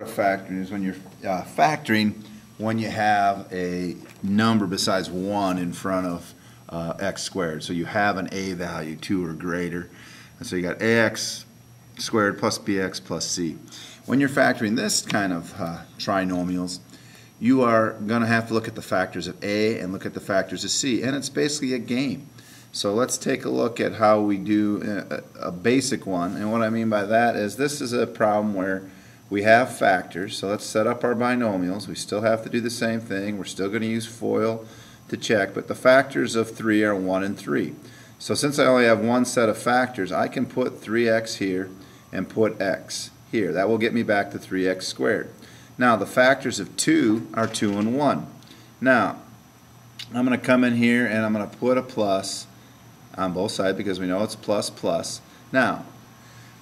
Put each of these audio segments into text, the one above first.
Factoring is when you're factoring when you have a number besides 1 in front of x squared. So you have an a value, 2 or greater. And so you got ax squared plus bx plus c. When you're factoring this kind of trinomials, you are going to have to look at the factors of a and look at the factors of c. And it's basically a game. So let's take a look at how we do a basic one. And what I mean by that is this is a problem where we have factors. So let's set up our binomials. We still have to do the same thing. We're still going to use FOIL to check, but the factors of 3 are 1 and 3. So since I only have one set of factors, I can put 3x here and put x here. That will get me back to 3x squared. Now the factors of 2 are 2 and 1. Now I'm going to come in here and I'm going to put a plus on both sides because we know it's plus plus. Now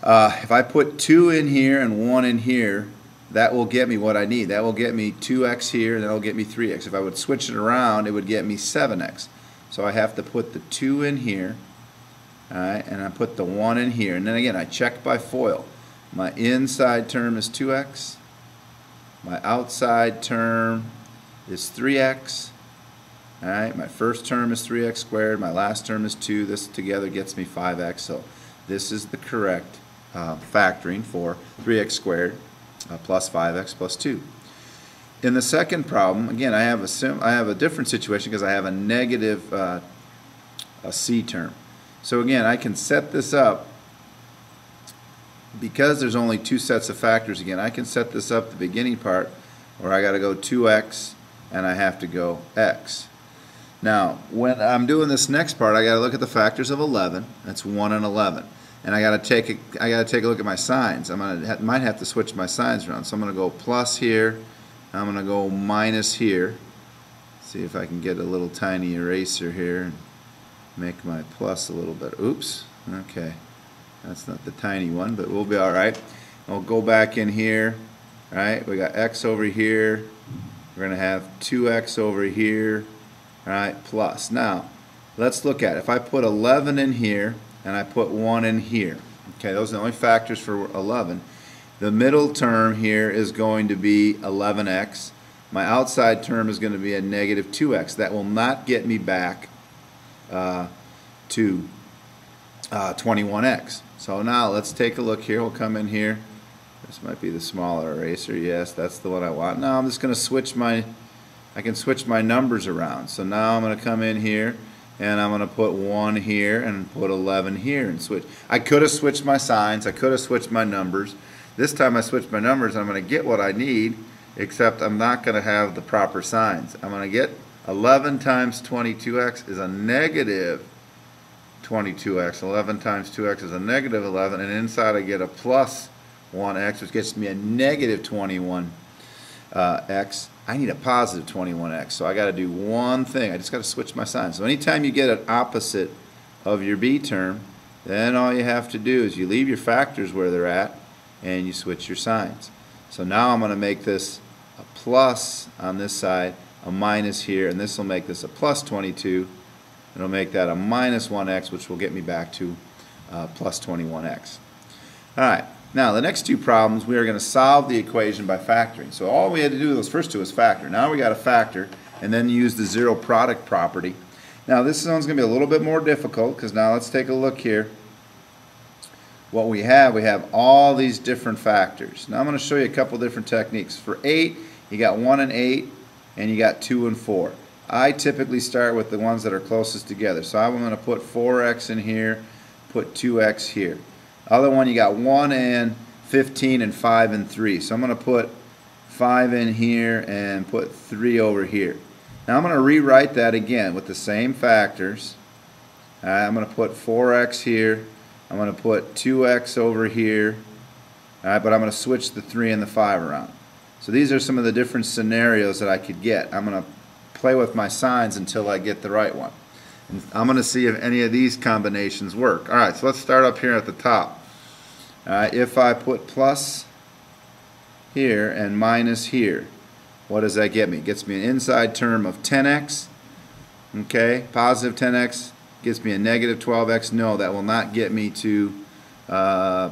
if I put 2 in here and 1 in here, that will get me what I need. That will get me 2x here, and that will get me 3x. If I would switch it around, it would get me 7x. So I have to put the 2 in here, alright, and I put the 1 in here. And then again, I check by FOIL. My inside term is 2x. My outside term is 3x. Alright, my first term is 3x squared. My last term is 2. This together gets me 5x. So this is the correct factoring for 3x squared plus 5x plus 2. In the second problem, again, I have a different situation because I have a negative a c term. So again, I can set this up because there's only 2 sets of factors. Again, I can set this up the beginning part where I got to go 2x and I have to go x. Now, when I'm doing this next part, I got to look at the factors of 11. That's 1 and 11. And I got to take a look at my signs. Might have to switch my signs around. So I'm going to go plus here. I'm going to go minus here. See if I can get a little tiny eraser here and make my plus a little bit. Oops. Okay. That's not the tiny one, but we'll be all right. I'll go back in here. All right. We got x over here. We're going to have 2x over here. All right. Plus. Now, let's look at it. If I put 11 in here, and I put 1 in here. Okay, those are the only factors for 11. The middle term here is going to be 11x. My outside term is going to be a negative 2x. That will not get me back to 21x. So now let's take a look here. We'll come in here. This might be the smaller eraser. Yes, that's the one I want. Now I'm just going to switch I can switch my numbers around. So now I'm going to come in here. And I'm going to put 1 here and put 11 here and switch. I could have switched my signs. I could have switched my numbers. This time I switched my numbers. I'm going to get what I need, except I'm not going to have the proper signs. I'm going to get 11 times 22x is a negative 22x. 11 times 2x is a negative 11. And inside I get a plus 1x, which gets me a negative 21x. I need a positive 21x, so I got to do one thing. I just got to switch my signs. So anytime you get an opposite of your b term, then all you have to do is you leave your factors where they're at and you switch your signs. So now I'm going to make this a plus on this side, a minus here, and this will make this a plus 22. It'll make that a minus 1x, which will get me back to plus 21x. All right. Now, the next 2 problems, we are going to solve the equation by factoring. So all we had to do with those first 2 is factor. Now we got to factor and then use the zero product property. Now this one's going to be a little bit more difficult because now let's take a look here. What we have all these different factors. Now I'm going to show you a couple different techniques. For 8, you got 1 and 8 and you got 2 and 4. I typically start with the ones that are closest together. So I'm going to put 4x in here, put 2x here. Other one, you got 1 and 15 and 5 and 3. So I'm going to put 5 in here and put 3 over here. Now I'm going to rewrite that again with the same factors. I'm going to put 4x here. I'm going to put 2x over here. But I'm going to switch the 3 and the 5 around. So these are some of the different scenarios that I could get. I'm going to play with my signs until I get the right one. And I'm going to see if any of these combinations work. All right, so let's start up here at the top. If I put plus here and minus here, what does that get me? It gets me an inside term of 10x. Okay, positive 10x gets me a negative 12x. No, that will not get me to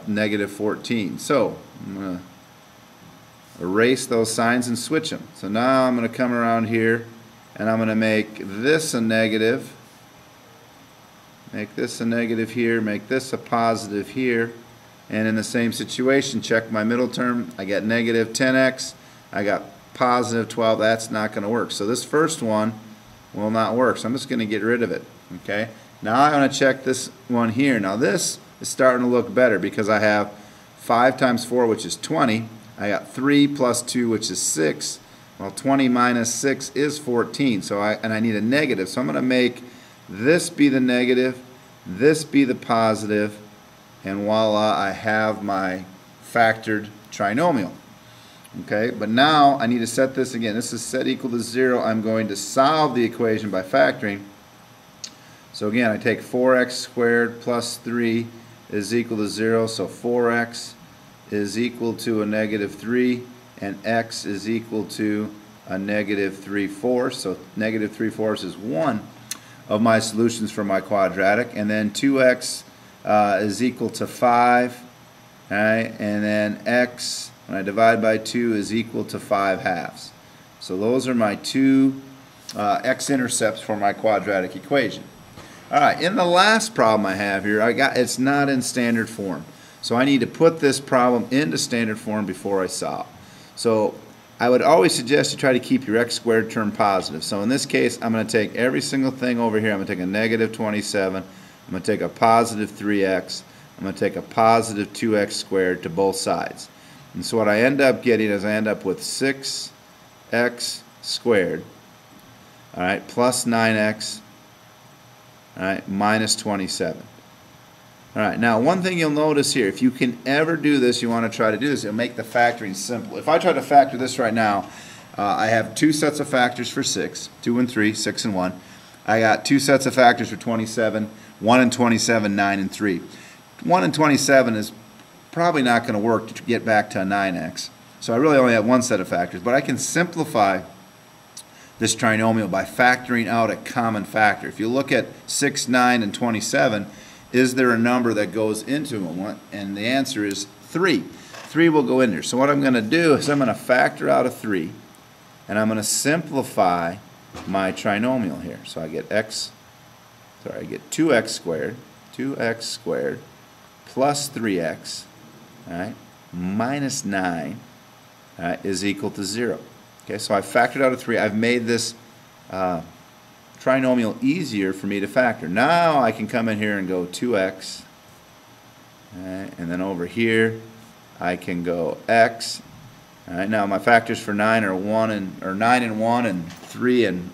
negative 14. So I'm going to erase those signs and switch them. So now I'm going to come around here and I'm going to make this a negative, make this a negative here, make this a positive here, and in the same situation, check my middle term. I got negative 10x, I got positive 12. That's not going to work. So this first one will not work. So I'm just going to get rid of it. Okay. Now I want to check this one here. Now this is starting to look better because I have 5 times 4, which is 20. I got 3 plus 2, which is 6. Well, 20 minus 6 is 14. So I need a negative. So I'm going to make this be the negative, this be the positive, and voila, I have my factored trinomial. Okay, but now I need to set this again. This is set equal to 0. I'm going to solve the equation by factoring. So again, I take 4x squared plus 3 is equal to 0. So 4x is equal to a negative 3, and x is equal to a negative 3/4. So negative 3/4 is one of my solutions for my quadratic. And then 2x is equal to 5. Right? And then x, when I divide by 2, is equal to 5/2. So those are my two x-intercepts for my quadratic equation. All right, in the last problem I have here, it's not in standard form. So I need to put this problem into standard form before I solve. So I would always suggest you try to keep your x squared term positive. So in this case, I'm going to take every single thing over here. I'm going to take a negative 27. I'm going to take a positive 3x. I'm going to take a positive 2x squared to both sides. And so what I end up getting is I end up with 6x squared, all right, plus 9x, all right, minus 27. All right, now one thing you'll notice here, if you can ever do this, you want to try to do this, it'll make the factoring simple. If I try to factor this right now, I have two sets of factors for 6, 2 and 3, 6 and 1. I got two sets of factors for 27, 1 and 27, 9 and 3. 1 and 27 is probably not going to work to get back to a 9x. So I really only have one set of factors, but I can simplify this trinomial by factoring out a common factor. If you look at 6, 9, and 27, is there a number that goes into them? And the answer is 3. 3 will go in there. So what I'm going to do is I'm going to factor out a 3, and I'm going to simplify my trinomial here. So I get I get 2x squared plus 3x, all right, minus 9 is equal to 0. Okay, so I factored out a 3. I've made this trinomial easier for me to factor. Now I can come in here and go 2x, all right, and then over here I can go x. All right, now my factors for 9 are 9 and 1 and 3 and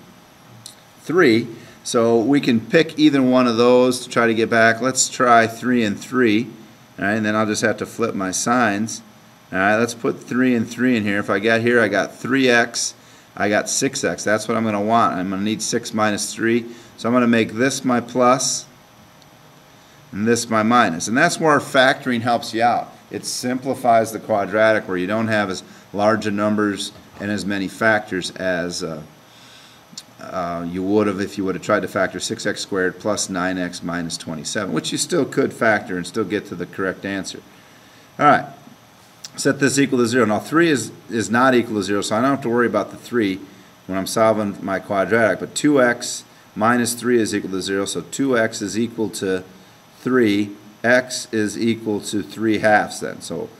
3. So we can pick either one of those to try to get back. Let's try 3 and 3. All right, and then I'll just have to flip my signs. All right, let's put 3 and 3 in here. If I got here, I got 3x, I got 6x. That's what I'm going to want. I'm going to need 6 minus 3. So I'm going to make this my plus and this my minus. And that's where factoring helps you out. It simplifies the quadratic where you don't have as large a numbers and as many factors as you would have if you would have tried to factor 6x squared plus 9x minus 27, which you still could factor and still get to the correct answer. All right, set this equal to 0. Now 3 is not equal to 0, so I don't have to worry about the 3 when I'm solving my quadratic, but 2x minus 3 is equal to 0, so 2x is equal to 3, x is equal to 3/2 then. So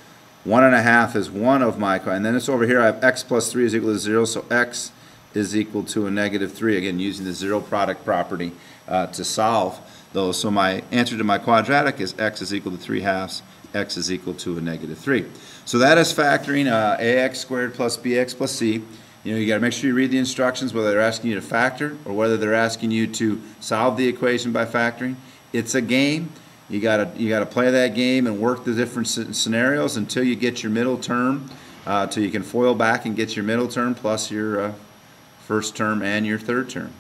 1.5 is one of my, and then it's over here I have x plus 3 is equal to 0, so x is equal to a negative 3, again using the zero product property to solve those. So my answer to my quadratic is x is equal to 3/2, x is equal to a negative 3. So that is factoring ax squared plus bx plus c. You got to make sure you read the instructions, whether they're asking you to factor or whether they're asking you to solve the equation by factoring. It's a game. You gotta play that game and work the different scenarios until you get your middle term, till you can FOIL back and get your middle term plus your first term and your third term.